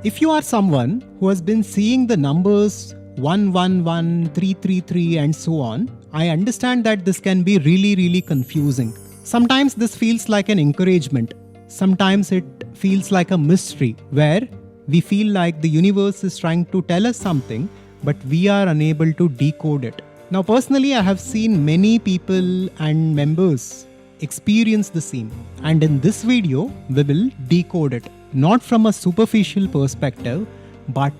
If you are someone who has been seeing the numbers 111, 333 and so on, I understand that this can be really confusing. Sometimes this feels like an encouragement. Sometimes it feels like a mystery where we feel like the universe is trying to tell us something, but we are unable to decode it. Now, personally, I have seen many people and members experience the same. And in this video, we will decode it. Not from a superficial perspective, but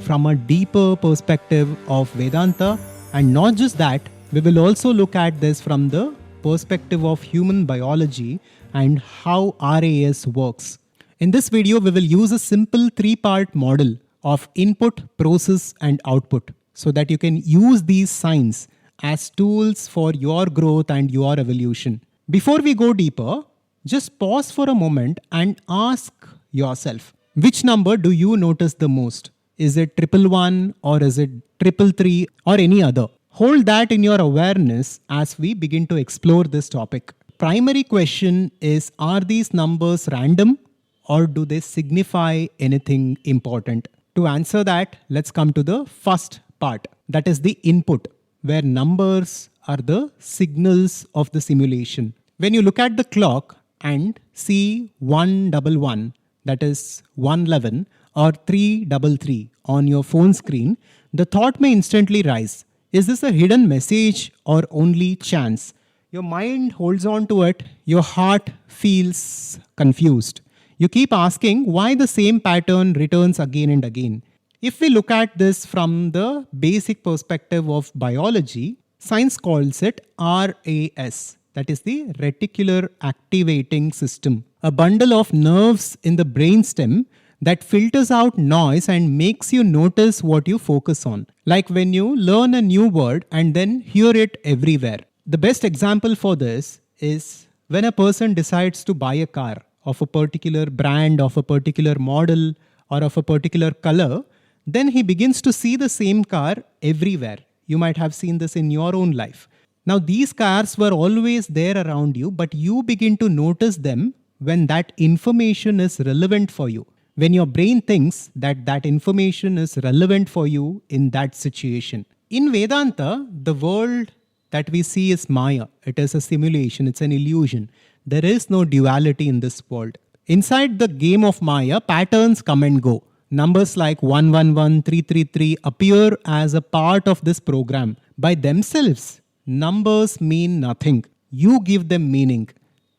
from a deeper perspective of Vedanta. And not just that, we will also look at this from the perspective of human biology and how RAS works. In this video, we will use a simple three-part model of input, process, and output so that you can use these signs as tools for your growth and your evolution. Before we go deeper, just pause for a moment and ask yourself, which number do you notice the most? Is it 111 or is it 333 or any other? Hold that in your awareness as we begin to explore this topic. Primary question is, are these numbers random or do they signify anything important? To answer that, let's come to the first part, that is the input, where numbers are the signals of the simulation. When you look at the clock and see 111, that is 111 or 333 on your phone screen, the thought may instantly rise. Is this a hidden message or only chance? Your mind holds on to it, your heart feels confused. You keep asking why the same pattern returns again and again. If we look at this from the basic perspective of biology, science calls it RAS, that is the reticular activating system, a bundle of nerves in the brainstem that filters out noise and makes you notice what you focus on. Like when you learn a new word and then hear it everywhere. The best example for this is when a person decides to buy a car of a particular brand, of a particular model, or of a particular color, then he begins to see the same car everywhere. You might have seen this in your own life. Now, these cars were always there around you, but you begin to notice them when that information is relevant for you. When your brain thinks that that information is relevant for you in that situation. In Vedanta, the world that we see is Maya. It is a simulation, it's an illusion. There is no duality in this world. Inside the game of Maya, patterns come and go. Numbers like 111, 333 appear as a part of this program. By themselves, numbers mean nothing. You give them meaning.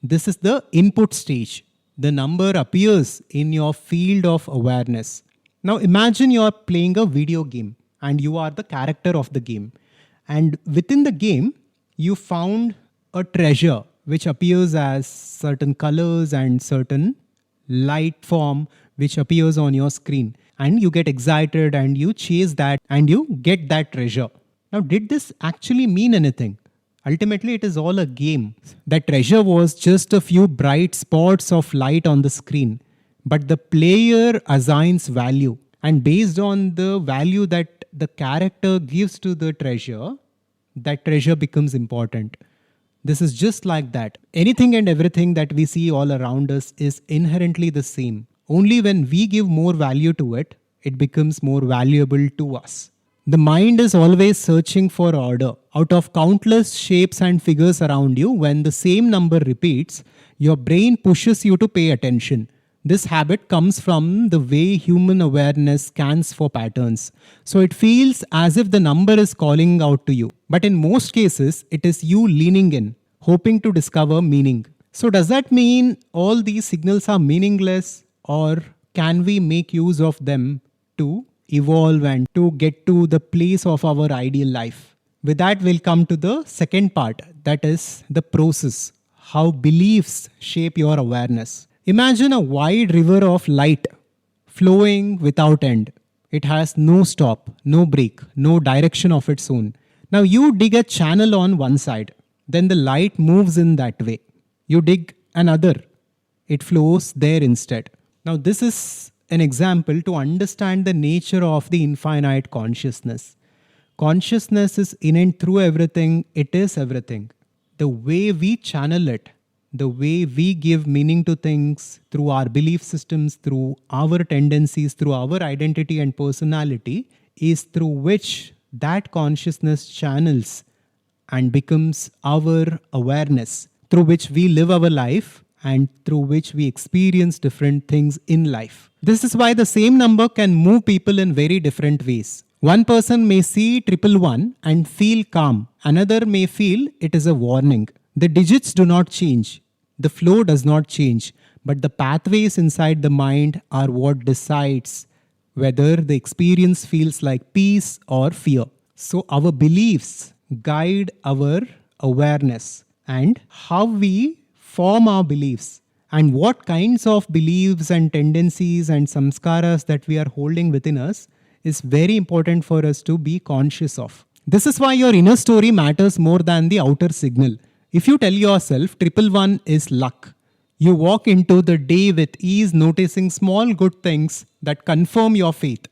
This is the input stage. The number appears in your field of awareness. Now imagine you are playing a video game and you are the character of the game. And within the game, you found a treasure which appears as certain colors and certain light form which appears on your screen. And you get excited and you chase that and you get that treasure. Now, did this actually mean anything? Ultimately, it is all a game. That treasure was just a few bright spots of light on the screen. But the player assigns value. And based on the value that the character gives to the treasure, that treasure becomes important. This is just like that. Anything and everything that we see all around us is inherently the same. Only when we give more value to it, it becomes more valuable to us. The mind is always searching for order. Out of countless shapes and figures around you, when the same number repeats, your brain pushes you to pay attention. This habit comes from the way human awareness scans for patterns. So it feels as if the number is calling out to you. But in most cases, it is you leaning in, hoping to discover meaning. So does that mean all these signals are meaningless, or can we make use of them to evolve and to get to the place of our ideal life? With that, we'll come to the second part, that is the process, how beliefs shape your awareness. Imagine a wide river of light flowing without end. It has no stop, no break, no direction of its own. Now you dig a channel on one side, then the light moves in that way. You dig another, it flows there instead. Now this is an example to understand the nature of the infinite consciousness. Consciousness is in and through everything, it is everything. The way we channel it, the way we give meaning to things through our belief systems, through our tendencies, through our identity and personality, is through which that consciousness channels and becomes our awareness, through which we live our life and through which we experience different things in life. This is why the same number can move people in very different ways. One person may see 111 and feel calm. Another may feel it is a warning. The digits do not change. The flow does not change. But the pathways inside the mind are what decides whether the experience feels like peace or fear. So our beliefs guide our awareness and how we form our beliefs and what kinds of beliefs and tendencies and samskaras that we are holding within us is very important for us to be conscious of. This is why your inner story matters more than the outer signal. If you tell yourself 111 is luck, you walk into the day with ease, noticing small good things that confirm your faith.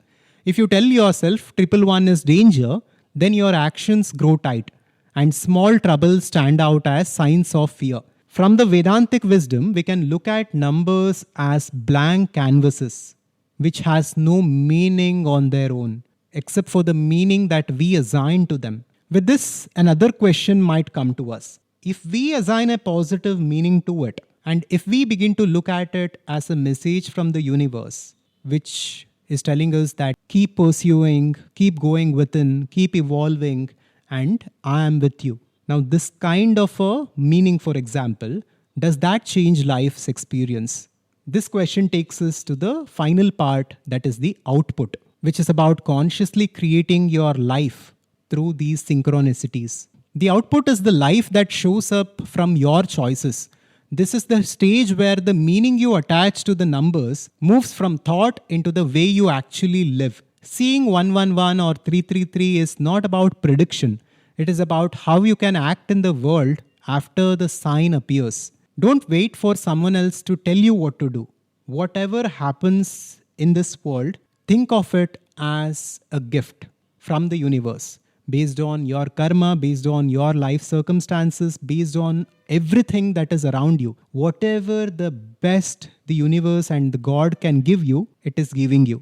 If you tell yourself 111 is danger, then your actions grow tight and small troubles stand out as signs of fear. From the Vedantic wisdom, we can look at numbers as blank canvases, which has no meaning on their own, except for the meaning that we assign to them. With this, another question might come to us. If we assign a positive meaning to it, and if we begin to look at it as a message from the universe, which is telling us that keep pursuing, keep going within, keep evolving, and I am with you. Now, this kind of a meaning, for example, does that change life's experience? This question takes us to the final part, that is the output, which is about consciously creating your life through these synchronicities. The output is the life that shows up from your choices. This is the stage where the meaning you attach to the numbers moves from thought into the way you actually live. Seeing 111 or 333 is not about prediction. It is about how you can act in the world after the sign appears. Don't wait for someone else to tell you what to do. Whatever happens in this world, think of it as a gift from the universe, based on your karma, based on your life circumstances, based on everything that is around you. Whatever the best the universe and the God can give you, it is giving you.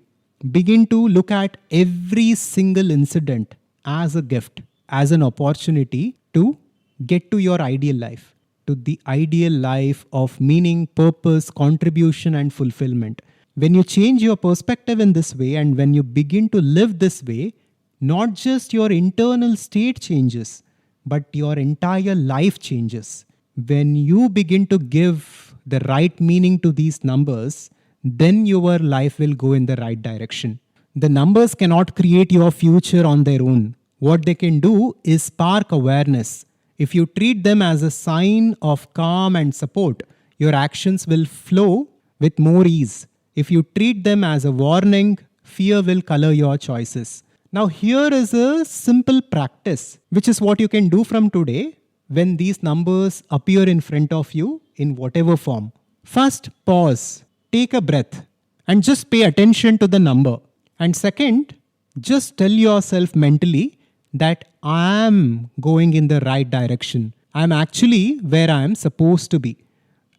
Begin to look at every single incident as a gift, as an opportunity to get to your ideal life, to the ideal life of meaning, purpose, contribution, and fulfillment. When you change your perspective in this way and when you begin to live this way, not just your internal state changes, but your entire life changes. When you begin to give the right meaning to these numbers, then your life will go in the right direction. The numbers cannot create your future on their own. What they can do is spark awareness. If you treat them as a sign of calm and support, your actions will flow with more ease. If you treat them as a warning, fear will color your choices. Now here is a simple practice, which is what you can do from today when these numbers appear in front of you in whatever form. First, pause, take a breath, and just pay attention to the number. And second, just tell yourself mentally that I am going in the right direction. I am actually where I am supposed to be.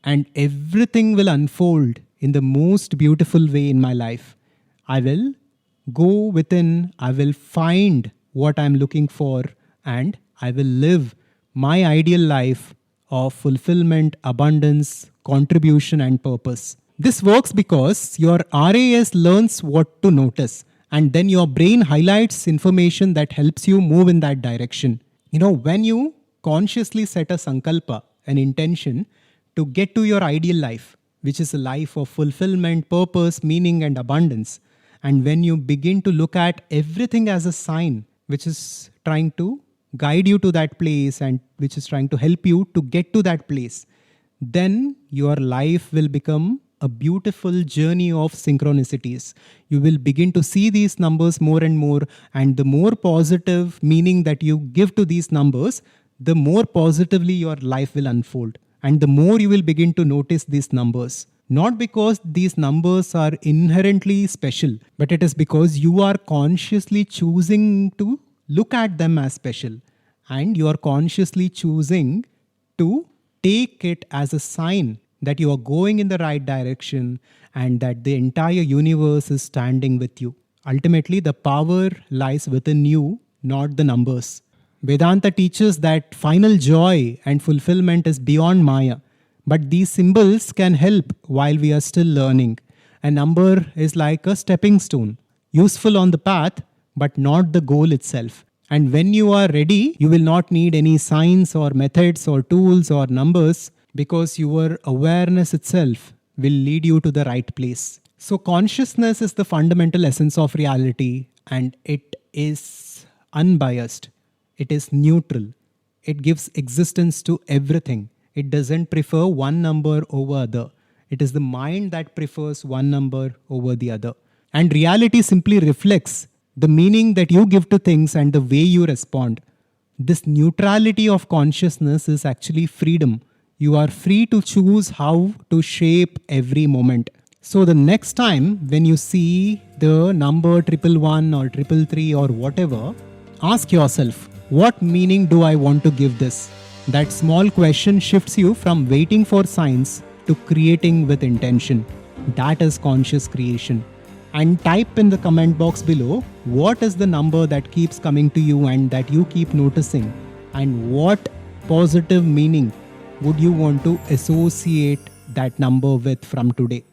And everything will unfold in the most beautiful way in my life. I will go within, I will find what I'm looking for, and I will live my ideal life of fulfillment, abundance, contribution, and purpose. This works because your RAS learns what to notice, and then your brain highlights information that helps you move in that direction. When you consciously set a sankalpa, an intention to get to your ideal life, which is a life of fulfillment, purpose, meaning, and abundance, and when you begin to look at everything as a sign, which is trying to guide you to that place and which is trying to help you to get to that place, then your life will become a beautiful journey of synchronicities. You will begin to see these numbers more and more, and the more positive meaning that you give to these numbers, the more positively your life will unfold. And the more you will begin to notice these numbers. Not because these numbers are inherently special, but it is because you are consciously choosing to look at them as special. And you are consciously choosing to take it as a sign that you are going in the right direction and that the entire universe is standing with you. Ultimately, the power lies within you, not the numbers. Vedanta teaches that final joy and fulfillment is beyond Maya, but these symbols can help while we are still learning. A number is like a stepping stone, useful on the path, but not the goal itself. And when you are ready, you will not need any signs or methods or tools or numbers, because your awareness itself will lead you to the right place. So, consciousness is the fundamental essence of reality, and it is unbiased, it is neutral, it gives existence to everything. It doesn't prefer one number over other. It is the mind that prefers one number over the other. And reality simply reflects the meaning that you give to things and the way you respond. This neutrality of consciousness is actually freedom. You are free to choose how to shape every moment. So the next time when you see the number 111 or 333 or whatever, ask yourself, what meaning do I want to give this? That small question shifts you from waiting for signs to creating with intention. That is conscious creation. And type in the comment box below, what is the number that keeps coming to you and that you keep noticing, and what positive meaning would you want to associate that number with from today?